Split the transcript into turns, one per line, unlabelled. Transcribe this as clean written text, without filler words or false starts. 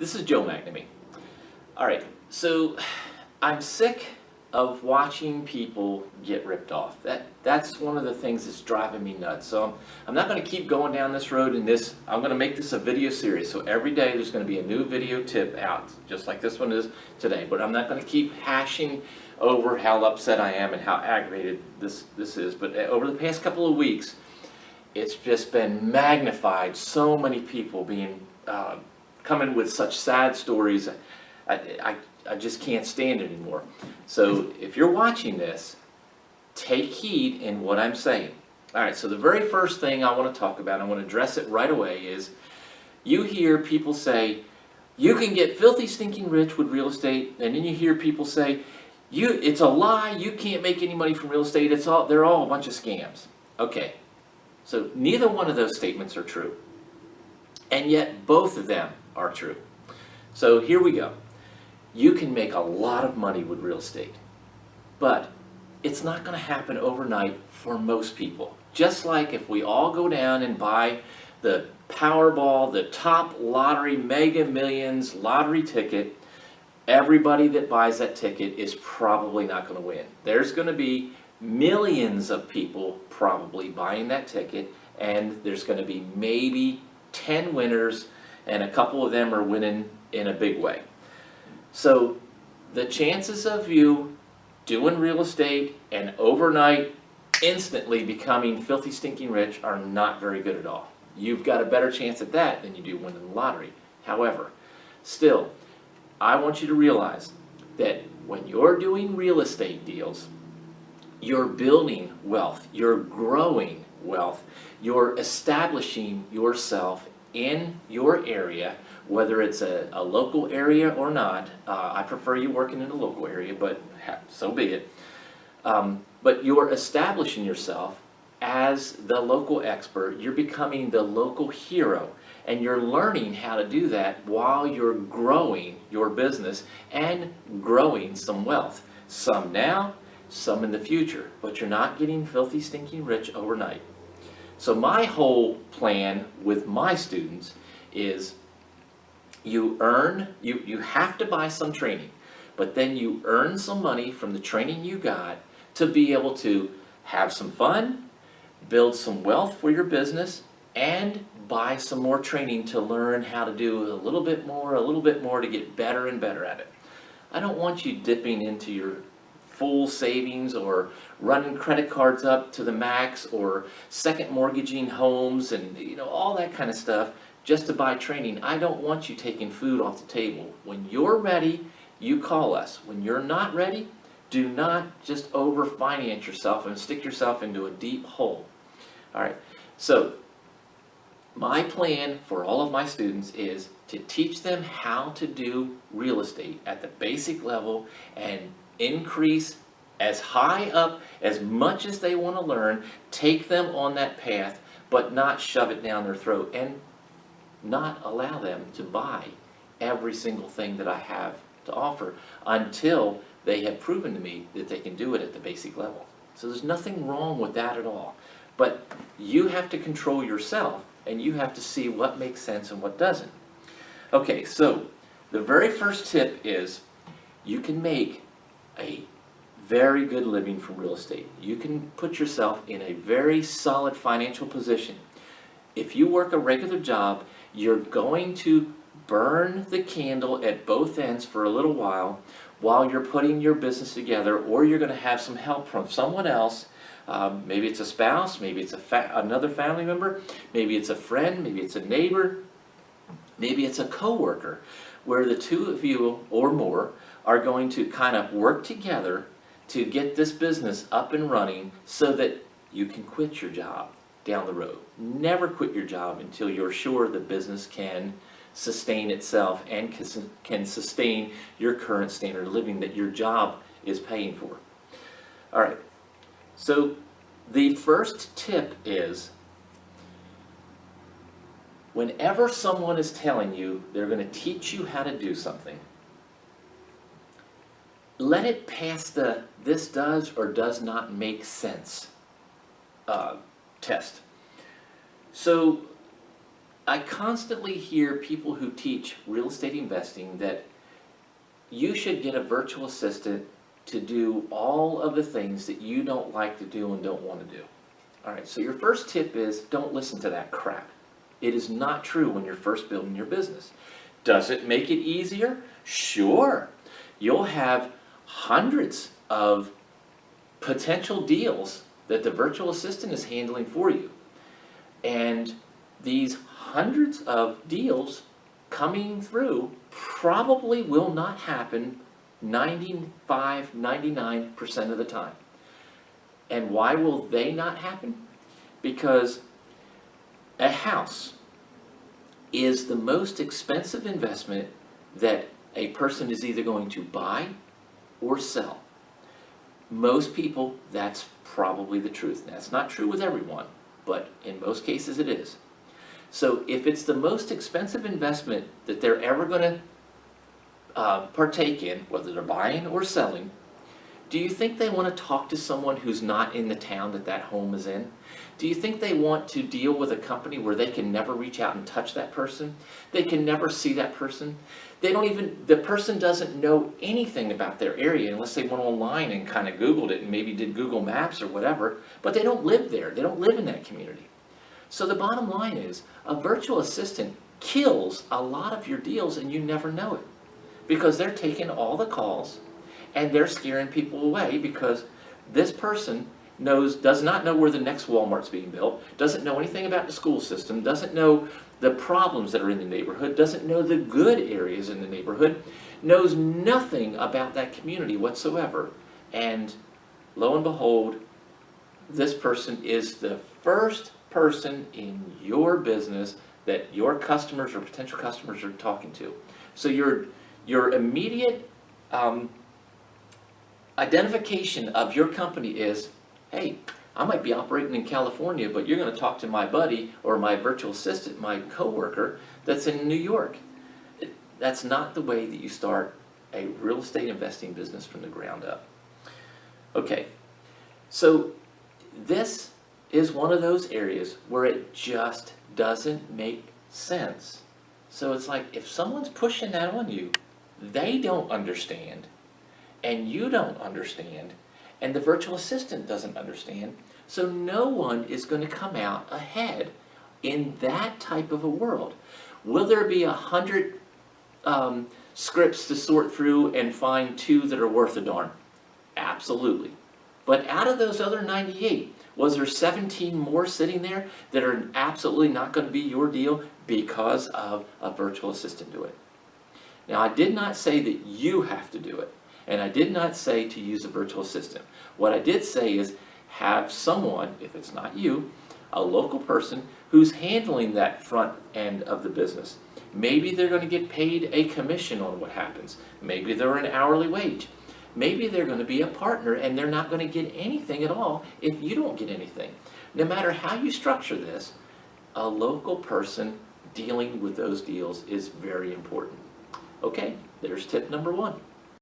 This is Joe McNamee. All right, so I'm sick of watching people get ripped off. That's one of the things that's driving me nuts. So I'm not going to keep going down this road in this. I'm going to make this a video series. So every day there's going to be a new video tip out, just like this one is today. But I'm not going to keep hashing over how upset I am and how aggravated this is. But over the past couple of weeks, it's just been magnified. So many people being coming with such sad stories. I just can't stand it anymore. So if you're watching this, take heed in what I'm saying. All right, so the very first thing I want to talk about, I want to address it right away, is you hear people say, you can get filthy stinking rich with real estate, and then you hear people say, it's a lie, you can't make any money from real estate, they're all a bunch of scams. Okay, so neither one of those statements are true, and yet both of them are true. So here we go. You can make a lot of money with real estate, but it's not going to happen overnight for most people. Just like if we all go down and buy the Powerball, the top lottery, Mega Millions lottery ticket, everybody that buys that ticket is probably not going to win. There's going to be millions of people probably buying that ticket, and there's going to be maybe 10 winners, and a couple of them are winning in a big way. So the chances of you doing real estate and overnight instantly becoming filthy stinking rich are not very good at all. You've got a better chance at that than you do winning the lottery. However, still, I want you to realize that when you're doing real estate deals, you're building wealth, you're growing wealth, you're establishing yourself in your area, whether it's a local area or not. I prefer you working in a local area, but so be it. But you're establishing yourself as the local expert. You're becoming the local hero, and you're learning how to do that while you're growing your business and growing some wealth. Some now, some in the future, but you're not getting filthy stinking rich overnight. So my whole plan with my students is you have to buy some training, but then you earn some money from the training you got to be able to have some fun, build some wealth for your business, and buy some more training to learn how to do a little bit more to get better and better at it. I don't want you dipping into your full savings or running credit cards up to the max or second mortgaging homes and all that kind of stuff just to buy training. I don't want you taking food off the table. When you're ready, you call us. When you're not ready, do not just over-finance yourself and stick yourself into a deep hole. All right, so my plan for all of my students is to teach them how to do real estate at the basic level and increase as high up as much as they want to learn, take them on that path, but not shove it down their throat and not allow them to buy every single thing that I have to offer until they have proven to me that they can do it at the basic level. So there's nothing wrong with that at all. But you have to control yourself, and you have to see what makes sense and what doesn't. Okay, so the very first tip is you can make a very good living from real estate. You can put yourself in a very solid financial position. If you work a regular job, you're going to burn the candle at both ends for a little while you're putting your business together, or you're going to have some help from someone else. Maybe it's a spouse, maybe it's another family member, maybe it's a friend, maybe it's a neighbor, maybe it's a coworker, where the two of you or more are going to kind of work together to get this business up and running so that you can quit your job down the road. Never quit your job until you're sure the business can sustain itself and can sustain your current standard of living that your job is paying for. All right, so the first tip is whenever someone is telling you they're going to teach you how to do something, let it pass the this does or does not make sense test. So I constantly hear people who teach real estate investing that you should get a virtual assistant to do all of the things that you don't like to do and don't want to do. All right, so your first tip is don't listen to that crap. It is not true when you're first building your business. Does it make it easier? Sure. You'll have hundreds of potential deals that the virtual assistant is handling for you. And these hundreds of deals coming through probably will not happen 95, 99% of the time. And why will they not happen? Because a house is the most expensive investment that a person is either going to buy or sell. Most people, that's probably the truth. That's not true with everyone, but in most cases it is. So if it's the most expensive investment that they're ever going to partake in, whether they're buying or selling, do you think they want to talk to someone who's not in the town that that home is in? Do you think they want to deal with a company where they can never reach out and touch that person? They can never see that person? The person doesn't know anything about their area unless they went online and kind of Googled it and maybe did Google Maps or whatever, but they don't live there. They don't live in that community. So the bottom line is, a virtual assistant kills a lot of your deals and you never know it, because they're taking all the calls and they're scaring people away because this person does not know where the next Walmart's being built, doesn't know anything about the school system, doesn't know the problems that are in the neighborhood, doesn't know the good areas in the neighborhood, knows nothing about that community whatsoever. And lo and behold, this person is the first person in your business that your customers or potential customers are talking to. So your immediate identification of your company is, hey, I might be operating in California, but you're going to talk to my buddy or my virtual assistant, my coworker that's in New York. That's not the way that you start a real estate investing business from the ground up. Okay, so this is one of those areas where it just doesn't make sense. So it's like, if someone's pushing that on you, they don't understand, and you don't understand, and the virtual assistant doesn't understand, so no one is going to come out ahead in that type of a world. Will there be 100 scripts to sort through and find 2 that are worth a darn? Absolutely. But out of those other 98, was there 17 more sitting there that are absolutely not going to be your deal because of a virtual assistant do it? Now, I did not say that you have to do it, and I did not say to use a virtual assistant. What I did say is have someone, if it's not you, a local person who's handling that front end of the business. Maybe they're going to get paid a commission on what happens. Maybe they're an hourly wage. Maybe they're going to be a partner and they're not going to get anything at all if you don't get anything. No matter how you structure this, a local person dealing with those deals is very important. Okay, there's tip number 1.